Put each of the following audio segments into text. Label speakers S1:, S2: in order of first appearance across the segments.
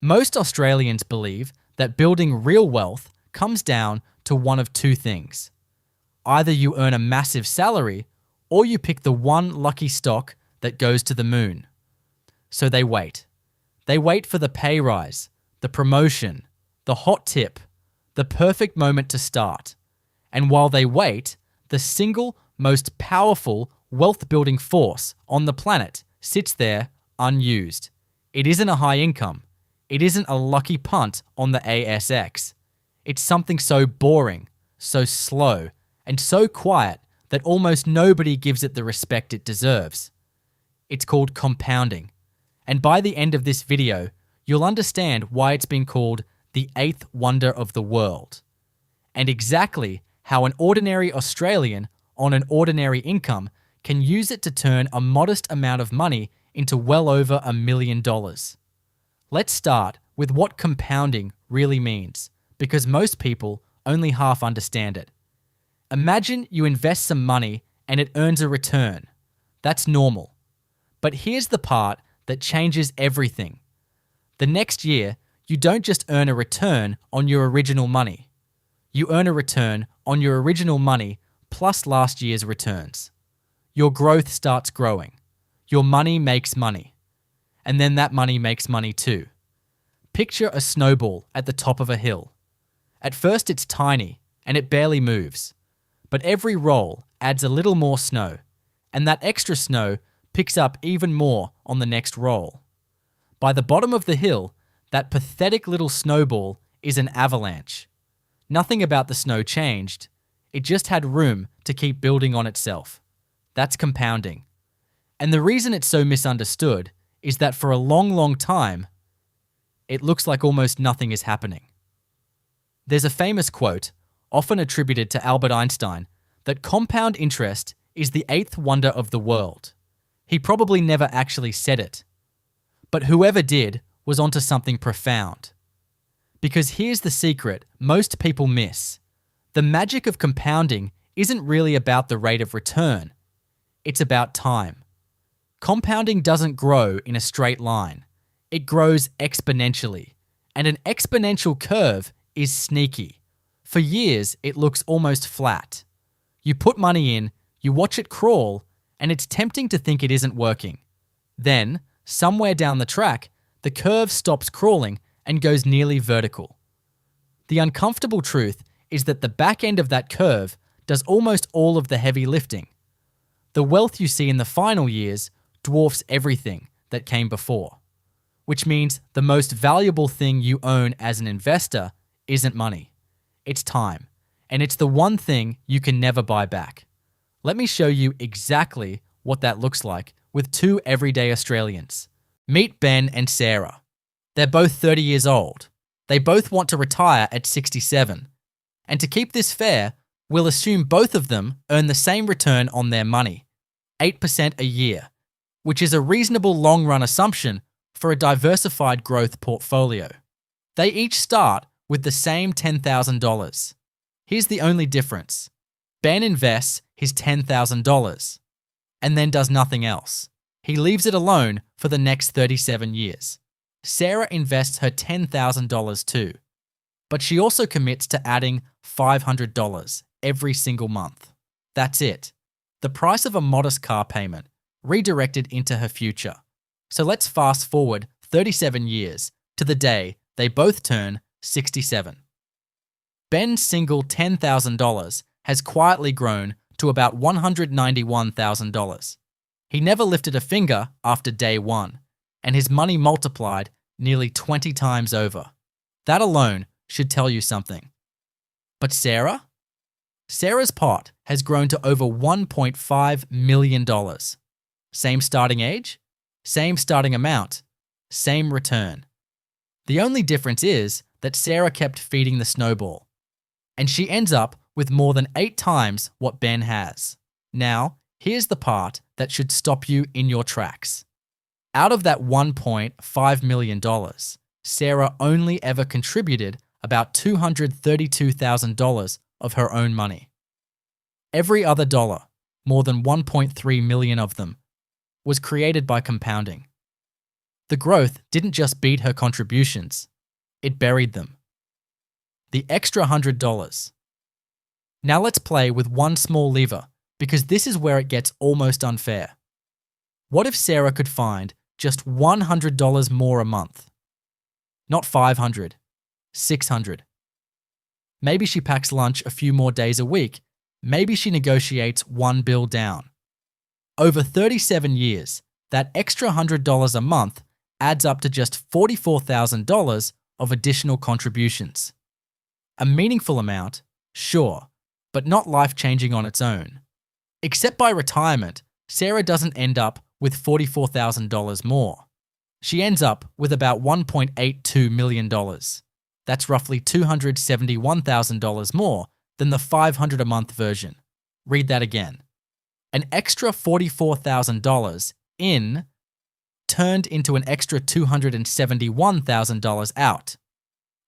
S1: Most Australians believe that building real wealth comes down to one of two things. Either you earn a massive salary, or you pick the one lucky stock that goes to the moon. So they wait. They wait for the pay rise, the promotion, the hot tip, the perfect moment to start. And while they wait, the single most powerful wealth-building force on the planet sits there unused. It isn't a high income. It isn't a lucky punt on the ASX. It's something so boring, so slow, and so quiet that almost nobody gives it the respect it deserves. It's called compounding. And by the end of this video, you'll understand why it's been called the eighth wonder of the world, and exactly how an ordinary Australian on an ordinary income can use it to turn a modest amount of money into well over $1 million. Let's start with what compounding really means, because most people only half understand it. Imagine you invest some money and it earns a return. That's normal. But here's the part that changes everything. The next year, you don't just earn a return on your original money. You earn a return on your original money plus last year's returns. Your growth starts growing. Your money makes money. And then that money makes money too. Picture a snowball at the top of a hill. At first it's tiny and it barely moves. But every roll adds a little more snow, and that extra snow picks up even more on the next roll. By the bottom of the hill, that pathetic little snowball is an avalanche. Nothing about the snow changed. It just had room to keep building on itself. That's compounding. And the reason it's so misunderstood is that for a long, long time, it looks like almost nothing is happening. There's a famous quote, often attributed to Albert Einstein, that compound interest is the eighth wonder of the world. He probably never actually said it. But whoever did was onto something profound. Because here's the secret most people miss. The magic of compounding isn't really about the rate of return. It's about time. Compounding doesn't grow in a straight line. It grows exponentially. And an exponential curve is sneaky. For years, it looks almost flat. You put money in, you watch it crawl, and it's tempting to think it isn't working. Then, somewhere down the track, the curve stops crawling and goes nearly vertical. The uncomfortable truth is that the back end of that curve does almost all of the heavy lifting. The wealth you see in the final years dwarfs everything that came before, which means the most valuable thing you own as an investor isn't money. It's time, and it's the one thing you can never buy back. Let me show you exactly what that looks like with two everyday Australians. Meet Ben and Sarah. They're both 30 years old. They both want to retire at 67. And to keep this fair, we'll assume both of them earn the same return on their money, 8% a year, which is a reasonable long-run assumption for a diversified growth portfolio. They each start with the same $10,000. Here's the only difference. Ben invests his $10,000 and then does nothing else. He leaves it alone for the next 37 years. Sarah invests her $10,000 too, but she also commits to adding $500 every single month. That's it. The price of a modest car payment redirected into her future. So let's fast forward 37 years to the day they both turn 67. Ben's single $10,000 has quietly grown to about $191,000. He never lifted a finger after day one, and his money multiplied nearly 20 times over. That alone should tell you something. But Sarah? Sarah's pot has grown to over $1.5 million. Same starting age, same starting amount, same return. The only difference is that Sarah kept feeding the snowball, and she ends up with more than 8 times what Ben has. Now, here's the part that should stop you in your tracks. Out of that $1.5 million, Sarah only ever contributed about $232,000 of her own money. Every other dollar, more than 1.3 million of them, was created by compounding. The growth didn't just beat her contributions, it buried them. The extra $100. Now let's play with one small lever, because this is where it gets almost unfair. What if Sarah could find just $100 more a month? Not $500, $600. Maybe she packs lunch a few more days a week. Maybe she negotiates one bill down. Over 37 years, that extra $100 a month adds up to just $44,000 of additional contributions. A meaningful amount, sure, but not life-changing on its own. Except by retirement, Sarah doesn't end up with $44,000 more. She ends up with about $1.82 million. That's roughly $271,000 more than the $500 a month version. Read that again. An extra $44,000 in turned into an extra $271,000 out.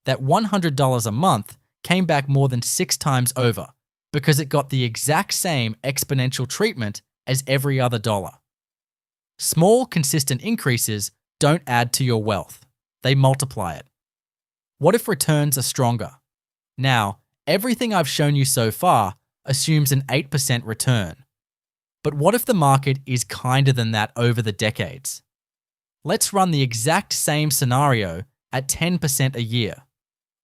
S1: That $100 a month came back more than 6 times over because it got the exact same exponential treatment as every other dollar. Small, consistent increases don't add to your wealth. They multiply it. What if returns are stronger? Now, everything I've shown you so far assumes an 8% return. But what if the market is kinder than that over the decades? Let's run the exact same scenario at 10% a year,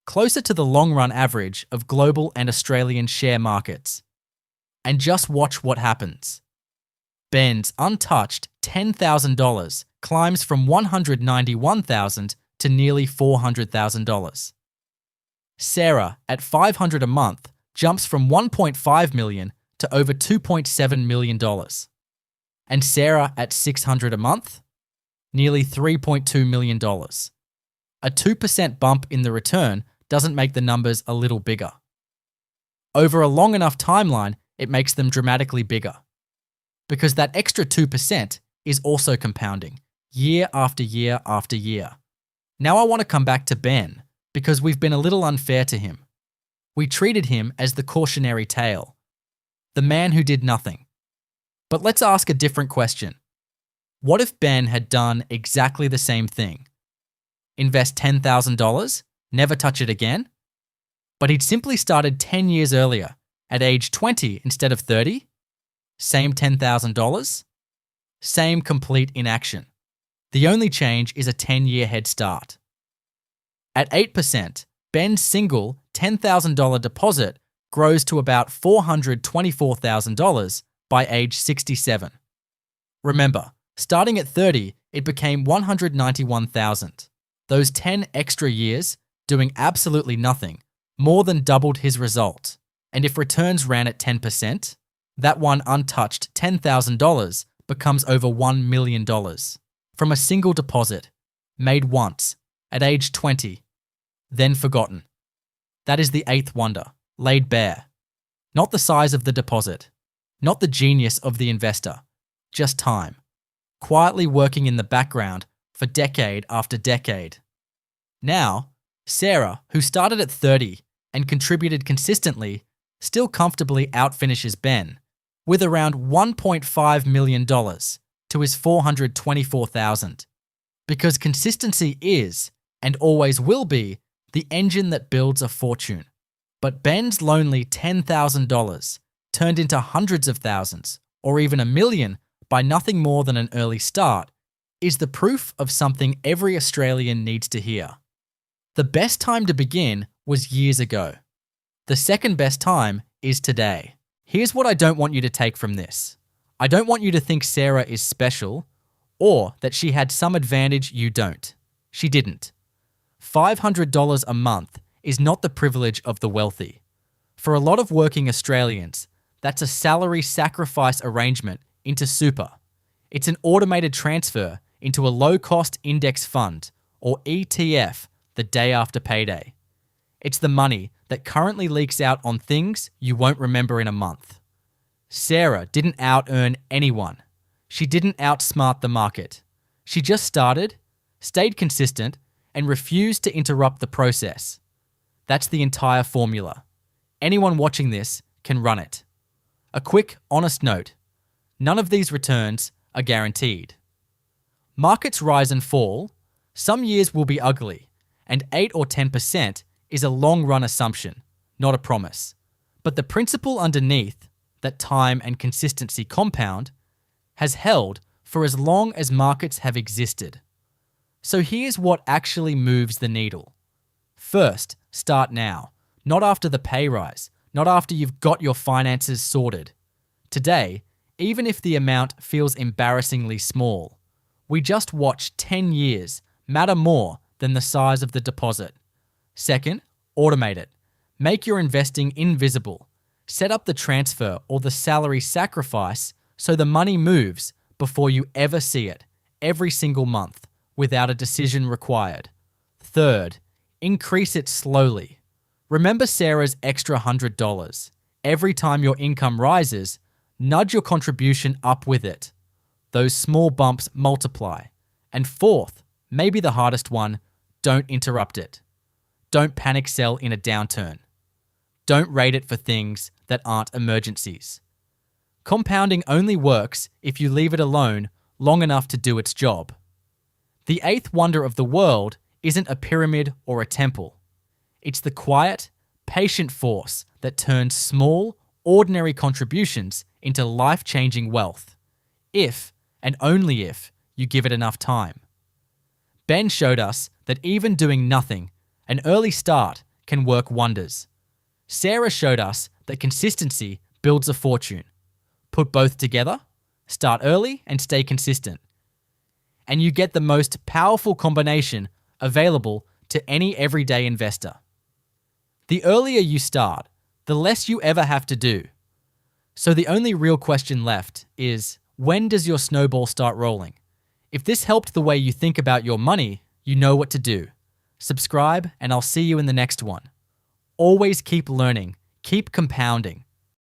S1: closer to the long-run average of global and Australian share markets. And just watch what happens. Ben's untouched $10,000 climbs from $191,000 to nearly $400,000. Sarah, at $500 a month, jumps from $1.5 million to over $2.7 million. And Sarah, at $600 a month, nearly $3.2 million. A 2% bump in the return doesn't make the numbers a little bigger. Over a long enough timeline, it makes them dramatically bigger. Because that extra 2% is also compounding, year after year after year. Now I want to come back to Ben, because we've been a little unfair to him. We treated him as the cautionary tale, the man who did nothing. But let's ask a different question. What if Ben had done exactly the same thing? Invest $10,000, never touch it again? But he'd simply started 10 years earlier, at age 20 instead of 30? Same $10,000? Same complete inaction. The only change is a 10-year head start. At 8%, Ben's single $10,000 deposit grows to about $424,000 by age 67. Remember, starting at 30, it became $191,000. Those 10 extra years, doing absolutely nothing, more than doubled his result. And if returns ran at 10%, that one untouched $10,000 becomes over $1 million from a single deposit, made once, at age 20, then forgotten. That is the eighth wonder, laid bare. Not the size of the deposit, not the genius of the investor, just time, quietly working in the background for decade after decade. Now, Sarah, who started at 30 and contributed consistently, still comfortably outfinishes Ben, with around $1.5 million to his $424,000. Because consistency is, and always will be, the engine that builds a fortune. But Ben's lonely $10,000 turned into hundreds of thousands, or even $1 million, by nothing more than an early start, is the proof of something every Australian needs to hear. The best time to begin was years ago. The second best time is today. Here's what I don't want you to take from this. I don't want you to think Sarah is special, or that she had some advantage you don't. She didn't. $500 a month is not the privilege of the wealthy. For a lot of working Australians, that's a salary sacrifice arrangement into super. It's an automated transfer into a low-cost index fund, or ETF, the day after payday. It's the money that currently leaks out on things you won't remember in a month. Sarah didn't out-earn anyone. She didn't outsmart the market. She just started, stayed consistent, and refused to interrupt the process. That's the entire formula. Anyone watching this can run it. A quick, honest note. None of these returns are guaranteed. Markets rise and fall. Some years will be ugly, and 8 or 10% is a long-run assumption, not a promise. But the principle underneath, that time and consistency compound, has held for as long as markets have existed. So here's what actually moves the needle. First, start now, not after the pay rise, not after you've got your finances sorted. Today, even if the amount feels embarrassingly small, we just watch 10 years matter more than the size of the deposit. Second, automate it. Make your investing invisible. Set up the transfer or the salary sacrifice so the money moves before you ever see it, every single month, without a decision required. Third, increase it slowly. Remember Sarah's extra $100. Every time your income rises, nudge your contribution up with it. Those small bumps multiply. And fourth, maybe the hardest one, don't interrupt it. Don't panic sell in a downturn. Don't rate it for things that aren't emergencies. Compounding only works if you leave it alone long enough to do its job. The eighth wonder of the world isn't a pyramid or a temple. It's the quiet, patient force that turns small, ordinary contributions into life-changing wealth. If, and only if, you give it enough time. Ben showed us that even doing nothing, an early start can work wonders. Sarah showed us that consistency builds a fortune. Put both together, start early and stay consistent. And you get the most powerful combination available to any everyday investor. The earlier you start, the less you ever have to do. So the only real question left is, when does your snowball start rolling? If this helped the way you think about your money, you know what to do. Subscribe, and I'll see you in the next one. Always keep learning, keep compounding,